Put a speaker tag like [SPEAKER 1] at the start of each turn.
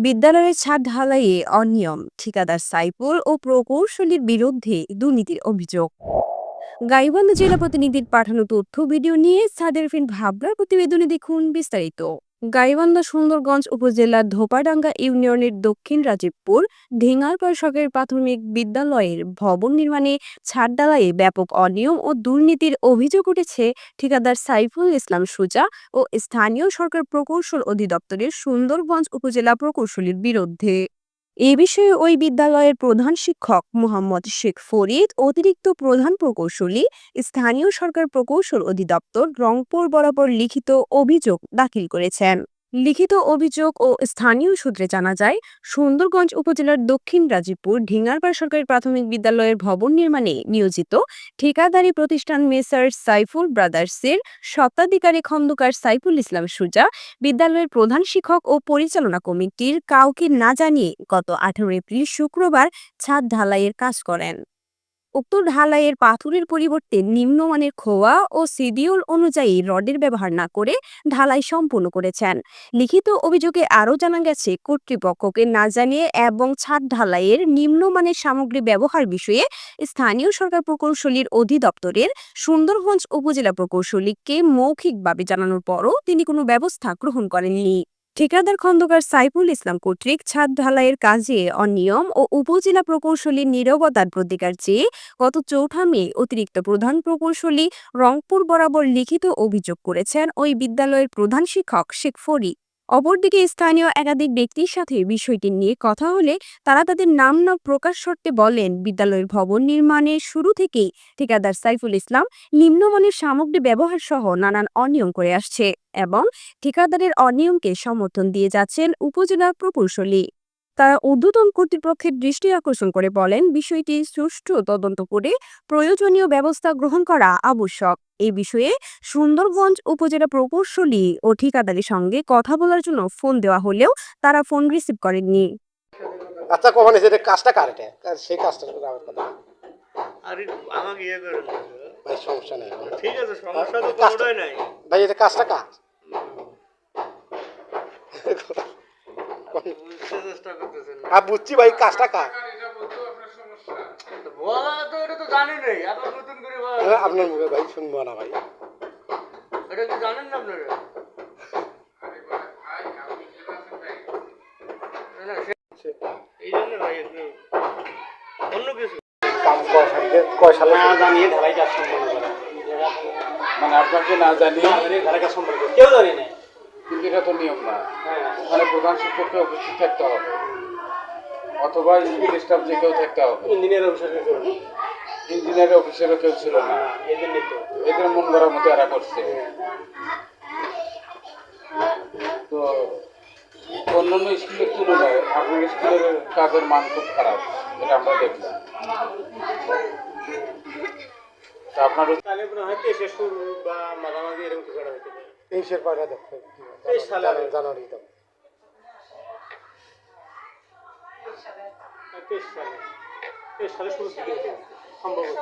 [SPEAKER 1] বিদ্যালয়ের ছাদ ঢালাইয়ে অনিয়ম, ঠিকাদার সাইফুল ও প্রকৌশলীর বিরুদ্ধে দুর্নীতির অভিযোগ। গাইবান্ধা জেলা প্রতিনিধির পাঠানো তথ্য ভিডিও নিয়ে সাদের ফিন ভাবনার প্রতিবেদনে দেখুন বিস্তারিত। গাইবান্ধা সুন্দরগঞ্জ উপজেলার ধোপাডাঙ্গা ইউনিয়নের দক্ষিণ রাজীবপুর ঢেঙ্গারপাড় সরকারি প্রাথমিক বিদ্যালয়ের ভবন নির্মাণে ছাদ ঢালাইয়ে ব্যাপক অনিয়ম ও দুর্নীতির অভিযোগ উঠেছে ঠিকাদার সাইফুল ইসলাম সুজা ও স্থানীয় সরকার প্রকৌশল অধিদপ্তরের সুন্দরগঞ্জ উপজেলা প্রকৌশলীর বিরুদ্ধে। এ বিষয়ে ওই বিদ্যালয়ের প্রধান শিক্ষক মোহাম্মদ শেখ ফরিদ, অতিরিক্ত প্রধান প্রকৌশলী, স্থানীয় সরকার প্রকৌশল অধিদপ্তর রংপুর বরাবর লিখিত অভিযোগ দাখিল করেছেন। লিখিত অভিযোগ ও স্থানীয় সূত্রে জানা যায়, সুন্দরগঞ্জ উপজেলার দক্ষিণ রাজীবপুর ঢিঙ্গারপাড় সরকারি প্রাথমিক বিদ্যালয়ের ভবন নির্মাণে নিয়োজিত ঠিকাদারি প্রতিষ্ঠান মেসার্স সাইফুল ব্রাদার্সের স্বত্বাধিকারী খন্দকার সাইফুল ইসলাম সুজা বিদ্যালয়ের প্রধান শিক্ষক ও পরিচালনা কমিটির কাউকে না জানিয়ে গত 18 এপ্রিল শুক্রবার ছাদ ঢালাইয়ের কাজ করেন। উক্ত ঢালাইয়ের পাথরের পরিবর্তে নিম্নমানের খোয়া ও সিডিউল অনুযায়ী রডের ব্যবহার না করে ঢালাই সম্পূর্ণ করেছেন। লিখিত অভিযোগে আরও জানা গেছে, কর্তৃপক্ষকে না জানিয়ে এবং ছাদ ঢালাইয়ের নিম্নমানের সামগ্রী ব্যবহার বিষয়ে স্থানীয় সরকার প্রকৌশলীর অধিদপ্তরের সুন্দরগঞ্জ উপজেলা প্রকৌশলীকে মৌখিকভাবে জানানোর পরও তিনি কোনো ব্যবস্থা গ্রহণ করেননি। ঠিকাদার খন্দকার সাইফুল ইসলাম কর্তৃক ছাদ ঢালাইয়ের কাজে অনিয়ম ও উপজেলা প্রকৌশলীর নীরবতার প্রতিকার চেয়ে গত 4 মে অতিরিক্ত প্রধান প্রকৌশলী রংপুর বরাবর লিখিত অভিযোগ করেছেন ওই বিদ্যালয়ের প্রধান শিক্ষক শেখ ফরিদ। অপরদিকে স্থানীয় একাধিক ব্যক্তির সাথে বিষয়টি নিয়ে কথা হলে তারা তাদের নাম না প্রকাশ শর্তে বলেন, বিদ্যালয়ের ভবন নির্মাণের শুরু থেকেই ঠিকাদার সাইফুল ইসলাম নিম্নমানের সামগ্রী ব্যবহার সহ নানান অনিয়ম করে আসছে এবং ঠিকাদারের অনিয়মকে সমর্থন দিয়ে যাচ্ছেন উপজেলা প্রকৌশলী। তারা ঊর্ধ্বতন কর্তৃপক্ষের দৃষ্টি আকর্ষণ করে বলেন, বিষয়টি সুষ্ঠু তদন্ত করে প্রয়োজনীয় ব্যবস্থা গ্রহণ করা আবশ্যক। এই বিষয়ে সুন্দরগঞ্জ উপজেলা প্রকৌশলী ও ঠিকাদারের সঙ্গে কথা বলার জন্য ফোন দেওয়া হলেও তারা ফোন রিসিভ করেননি।
[SPEAKER 2] আচ্ছা, কখন এসে কাজটা কার এটা? সেই কাজটা আমার কথা।
[SPEAKER 3] আরে আমাকে ইয়ে করে না।
[SPEAKER 2] ভাই সমস্যা নেই।
[SPEAKER 3] ঠিক আছে, সমস্যা তো কোনোটাই নাই।
[SPEAKER 2] ভাই এটা কাজটা কার?
[SPEAKER 3] বুঝতে চেষ্টা করতেছেন না।
[SPEAKER 2] বুঝছি ভাই, কাজটা কার?
[SPEAKER 3] বলা তো এটা তো জানি নাই, আবার নতুন করে বলা।
[SPEAKER 2] আপনার মুখে ভাই শুনবো না ভাই।
[SPEAKER 3] এটা কি জানেন না আপনারা? না, এই জন্য ভাই একটু অন্য কিছু
[SPEAKER 2] কাম কয় সালে না জানিয়ে ঢালাই কাজ সম্পন্ন করা,
[SPEAKER 4] মানে আপনাকে না জানিয়ে
[SPEAKER 2] ঢালাই কাজ সম্পন্ন করে কেউ জানি না,
[SPEAKER 4] কিন্তু এটা তো নিয়ম না। ওখানে প্রধান শিক্ষককে উপস্থিত থাকতে হবে অথবা স্কুল স্টাফ যে কেউ থাকতে হবে।
[SPEAKER 2] ইঞ্জিনিয়ার অফিসার কেউ না,
[SPEAKER 4] ইঞ্জিনিয়ার অফিসেরও কেউ ছিল না। এদের মন গড়ার মতো এরা করছে। তো অন্যান্য স্কুলের তুলনায় আপনার স্কুলের কাজের মান খুব খারাপ, এটা আমরা দেখলাম। তা আপনার
[SPEAKER 3] বা মাঝামাঝি এরকম কিছু একটা হইতে পারে।
[SPEAKER 2] 23-এর পরে দেখো,
[SPEAKER 3] 23 সালে
[SPEAKER 2] জানুয়ারি তো
[SPEAKER 3] 23 সালে শুরু থেকে সম্ভবত।